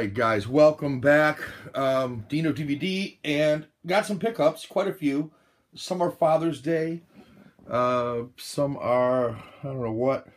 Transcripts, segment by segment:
right, guys, welcome back. Dino DVD, and got some pickups, quite a few. Some are Father's Day, some are, I don't know what,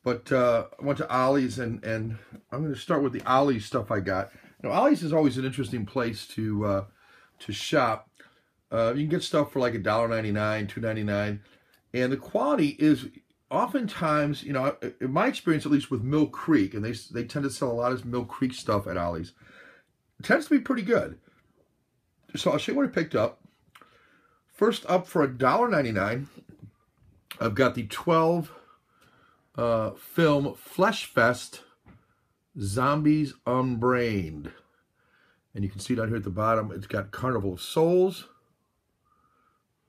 but I went to Ollie's, and I'm going to start with the Ollie's stuff I got. Now, Ollie's is always an interesting place to shop. You can get stuff for like $1.99, $2.99, and the quality is oftentimes, you know, in my experience, at least with Mill Creek, and they tend to sell a lot of Mill Creek stuff at Ollie's, it tends to be pretty good. So I'll show you what I picked up. First up, for $1.99, I've got the 12 film Flesh Fest Zombies Unbrained. And you can see down here at the bottom, it's got Carnival of Souls,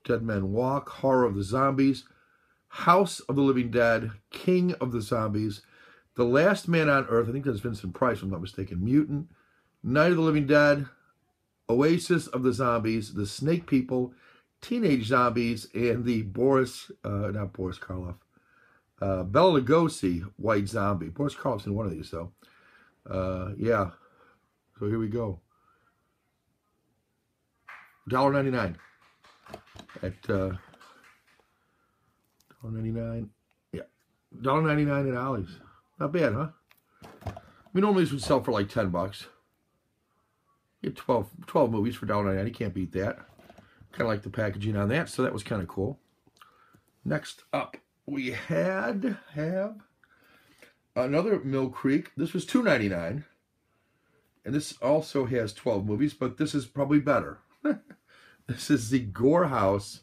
Dead Men Walk, Horror of the Zombies, House of the Living Dead, King of the Zombies, The Last Man on Earth, I think that's Vincent Price, if I'm not mistaken, Mutant, Night of the Living Dead, Oasis of the Zombies, The Snake People, Teenage Zombies, and the not Boris Karloff, Bela Lugosi White Zombie. Boris Karloff's in one of these, though. Yeah, so here we go. $1.99 at $1.99. Yeah, $1.99 at Ollie's. Not bad, huh? We normally would sell for like $10. Get 12 movies for $1.99. You can't beat that. Kind of like the packaging on that, so that was kind of cool. Next up, we have another Mill Creek. This was $2.99, and this also has 12 movies, but this is probably better. This is the Gorehouse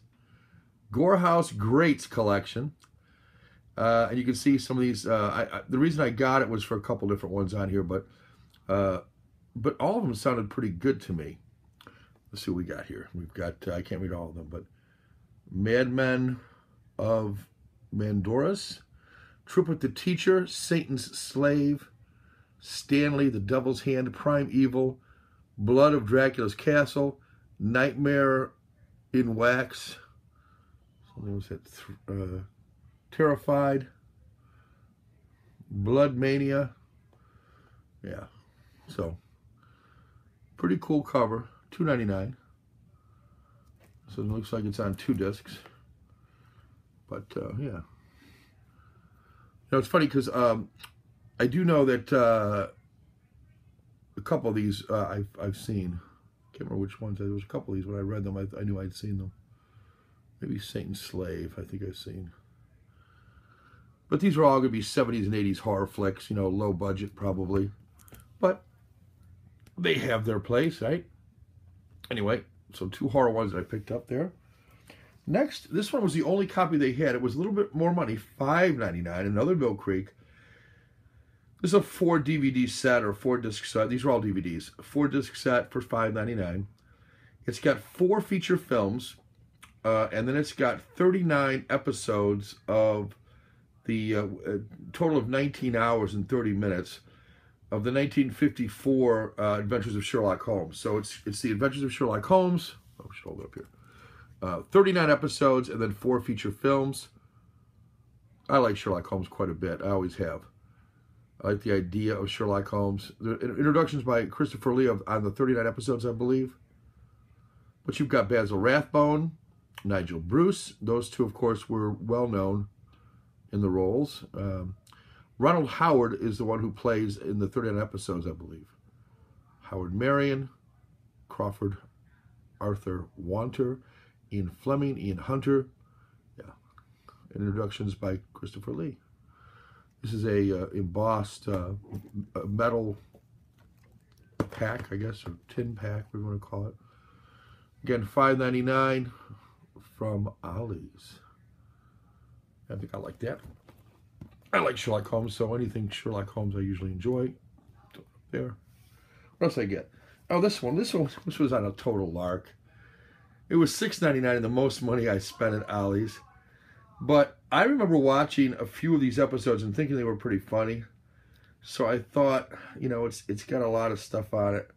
Greats collection, and you can see some of these. The reason I got it was for a couple different ones on here, but all of them sounded pretty good to me. Let's see what we got here. We've got, I can't read all of them, but Madmen of Mandoras, Triplet the Teacher, Satan's Slave, Stanley, The Devil's Hand, Prime Evil, Blood of Dracula's Castle, Nightmare in Wax, something was that, Terrified, Blood Mania. Yeah, so pretty cool cover. $2.99. So it looks like it's on 2 discs. But yeah, you know, it's funny because I do know that a couple of these I've seen. I can't remember which ones. There was a couple of these when I read them. I knew I'd seen them. Maybe Satan's Slave, I think I've seen. But these are all going to be 70s and 80s horror flicks, you know, low budget probably. But they have their place, right? Anyway, so 2 horror ones that I picked up there. Next, this one was the only copy they had. It was a little bit more money, $5.99, another Mill Creek. This is a 4 DVD set or 4 disc set. These are all DVDs. A 4 disc set for $5.99. It's got 4 feature films, and then it's got 39 episodes of the total of 19 hours and 30 minutes of the 1954 Adventures of Sherlock Holmes. So it's the Adventures of Sherlock Holmes. Oh, I should hold it up here. 39 episodes and then 4 feature films. I like Sherlock Holmes quite a bit. I always have. I like the idea of Sherlock Holmes. The introductions by Christopher Lee on the 39 episodes, I believe. But you've got Basil Rathbone, Nigel Bruce. Those two, of course, were well known in the roles. Ronald Howard is the one who plays in the 39 episodes, I believe. Howard Marion, Crawford Arthur Wanter, Ian Fleming, Ian Hunter. Yeah. Introductions by Christopher Lee. This is a embossed metal pack, I guess, or tin pack, whatever you want to call it. Again, $5.99 from Ollie's. I think I like that. I like Sherlock Holmes, so anything Sherlock Holmes I usually enjoy. There. What else did I get? Oh, this was on a total lark. It was $6.99, and the most money I spent at Ollie's. But I remember watching a few of these episodes and thinking they were pretty funny. So I thought, you know, it's got a lot of stuff on it.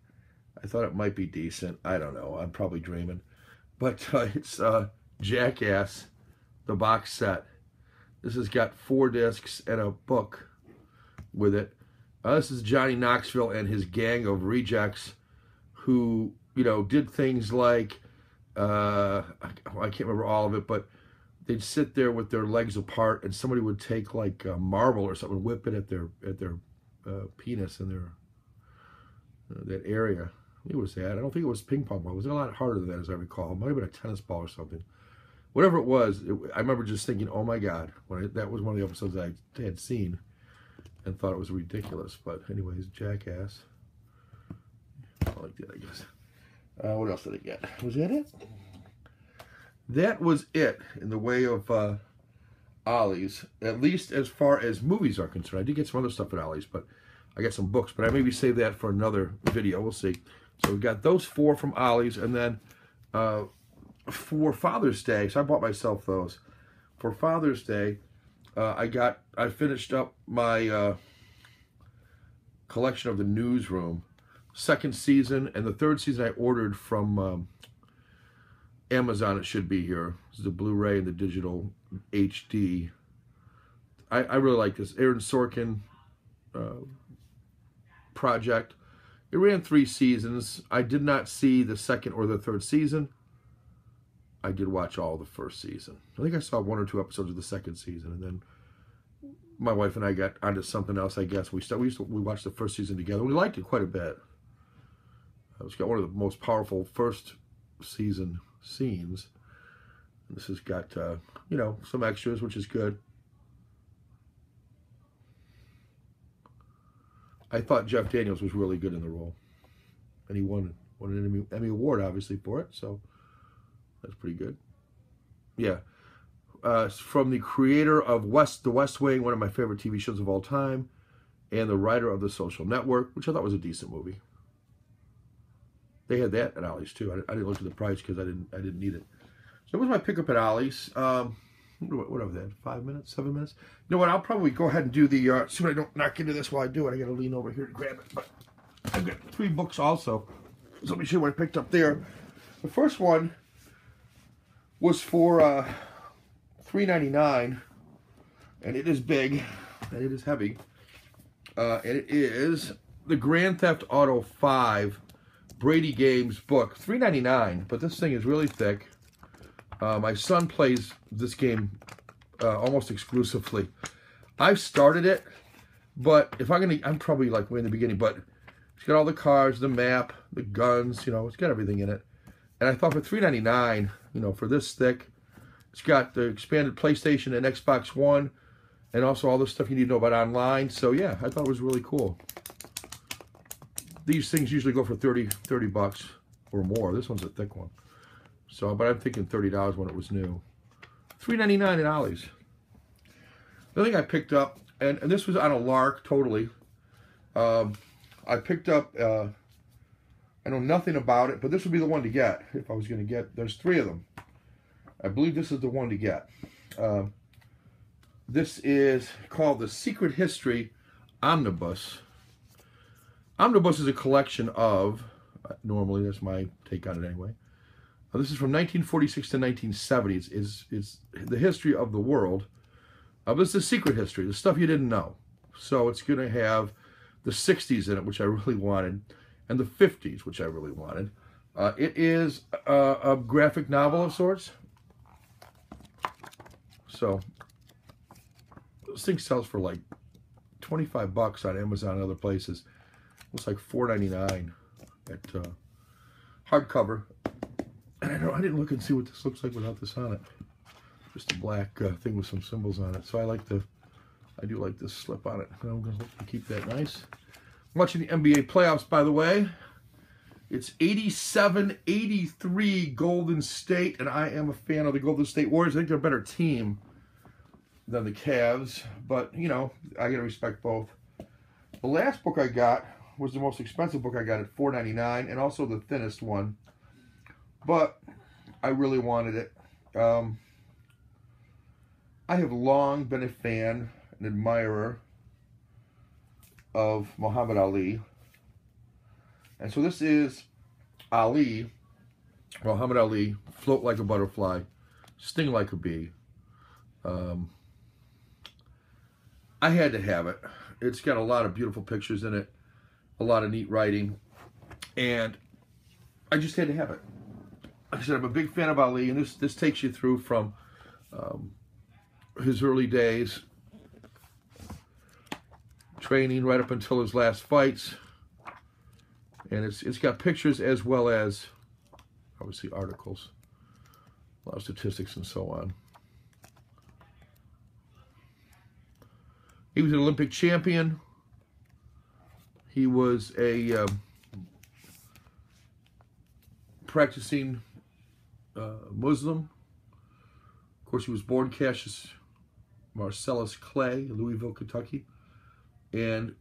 I thought it might be decent. I don't know. I'm probably dreaming. But it's Jackass, the box set. This has got 4 discs and a book with it. This is Johnny Knoxville and his gang of rejects who, you know, did things like, I can't remember all of it, but they'd sit there with their legs apart and somebody would take like a marble or something, whip it at their penis in their, that area. It was that. I don't think it was ping pong ball. It was a lot harder than that, as I recall. It might have been a tennis ball or something. Whatever it was, I remember just thinking, oh my God, that was one of the episodes I had seen and thought it was ridiculous. But anyways, Jackass. I like that, I guess. What else did I get? Was that it? That was it in the way of Ollie's, at least as far as movies are concerned. I did get some other stuff at Ollie's, but I got some books, but I maybe save that for another video. We'll see. So we got those 4 from Ollie's, and then for Father's Day, so I bought myself those. For Father's Day, I finished up my collection of The Newsroom. 2nd season, and the 3rd season I ordered from Amazon. It should be here. This is the Blu-ray and the digital HD. I really like this. Aaron Sorkin project. It ran 3 seasons. I did not see the 2nd or the 3rd season. I did watch all the 1st season. I think I saw 1 or 2 episodes of the 2nd season, and then my wife and I got onto something else. I guess we watched the 1st season together. We liked it quite a bit. It's got one of the most powerful 1st season scenes. This has got you know, some extras, which is good. I thought Jeff Daniels was really good in the role, and he won an Emmy Award, obviously, for it. So that's pretty good. Yeah, it's from the creator of The West Wing, one of my favorite TV shows of all time, and the writer of The Social Network, which I thought was a decent movie. They had that at Ollie's too. I didn't look at the price because I didn't need it. So that was my pickup at Ollie's. Whatever that, 5 minutes, 7 minutes. You know what? I'll probably go ahead and do the. See what I don't knock into this while I do it. I got to lean over here to grab it. But I've got 3 books also. So let me show you what I picked up there. The first one was for $3.99, and it is big and it is heavy. And it is the Grand Theft Auto 5 Brady Games book. $3.99, but this thing is really thick. My son plays this game almost exclusively. I've started it, but if I'm probably like way in the beginning, but it's got all the cars, the map, the guns, you know, it's got everything in it. And I thought for $3.99, you know, for this thick, it's got the expanded PlayStation and Xbox One, and also all the stuff you need to know about online. So yeah, I thought it was really cool. These things usually go for 30 bucks or more. This one's a thick one. So, but I'm thinking $30 when it was new. $3.99 at Ollie's. The other thing I picked up, and this was on a lark, totally. I picked up, I know nothing about it, but this would be the one to get, if I was going to get, there's 3 of them. I believe this is the one to get. This is called The Secret History Omnibus. Omnibus is a collection of, normally that's my take on it anyway. This is from 1946 to 1970. It's the history of the world. But it's the secret history, the stuff you didn't know. So it's going to have the 60s in it, which I really wanted, and the 50s, which I really wanted. It is a graphic novel of sorts. So this thing sells for like 25 bucks on Amazon and other places. Looks like $4.99 at hardcover. And I didn't look and see what this looks like without this on it. Just a black thing with some symbols on it. So I do like this slip on it. And I'm going to keep that nice. I'm watching the NBA playoffs, by the way. It's 87-83 Golden State, and I am a fan of the Golden State Warriors. I think they're a better team than the Cavs, but, you know, I got to respect both. The last book I got was the most expensive book I got at $4.99, and also the thinnest one. But I really wanted it. I have long been a fan, an admirer of Muhammad Ali. And so this is Ali, Muhammad Ali, float like a butterfly, sting like a bee. I had to have it. It's got a lot of beautiful pictures in it, a lot of neat writing, and I just had to have it. Like I said, I'm a big fan of Ali, and this takes you through from his early days, training right up until his last fights, and it's got pictures as well as obviously articles, a lot of statistics and so on. He was an Olympic champion. He was a practicing Muslim. Of course, he was born Cassius Marcellus Clay in Louisville, Kentucky, and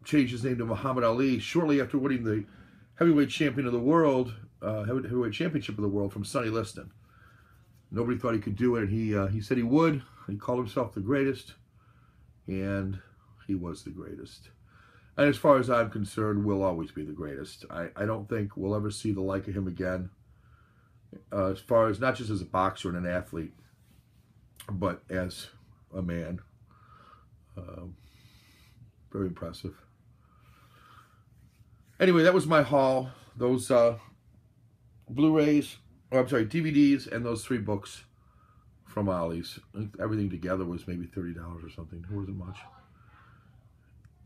changed his name to Muhammad Ali shortly after winning the heavyweight champion of the world, heavyweight championship of the world from Sonny Liston. Nobody thought he could do it, and he said he would. He called himself the greatest, and he was the greatest. And as far as I'm concerned, will always be the greatest. I don't think we'll ever see the like of him again, as far as not just as a boxer and an athlete, but as a man. Very impressive. Anyway, that was my haul. Those Blu-rays, or I'm sorry, DVDs, and those 3 books from Ollie's. Everything together was maybe $30 or something. It wasn't much.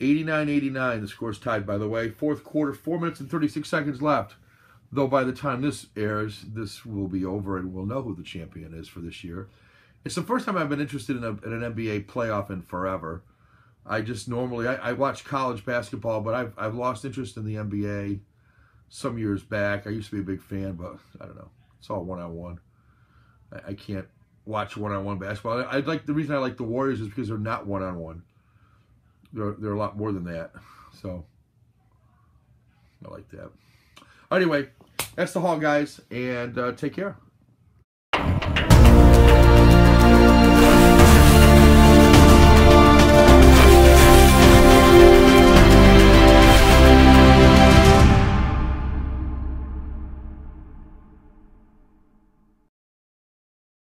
89-89, the score's tied, by the way. Fourth quarter, 4 minutes and 36 seconds left. Though by the time this airs, this will be over and we'll know who the champion is for this year. It's the first time I've been interested in an NBA playoff in forever. I just normally, I watch college basketball, but I've lost interest in the NBA some years back. I used to be a big fan, but I don't know. It's all one-on-one. I can't watch one-on-one basketball. The reason I like the Warriors is because they're not one-on-one. They're a lot more than that. So, I like that. Anyway, that's the haul, guys, and take care.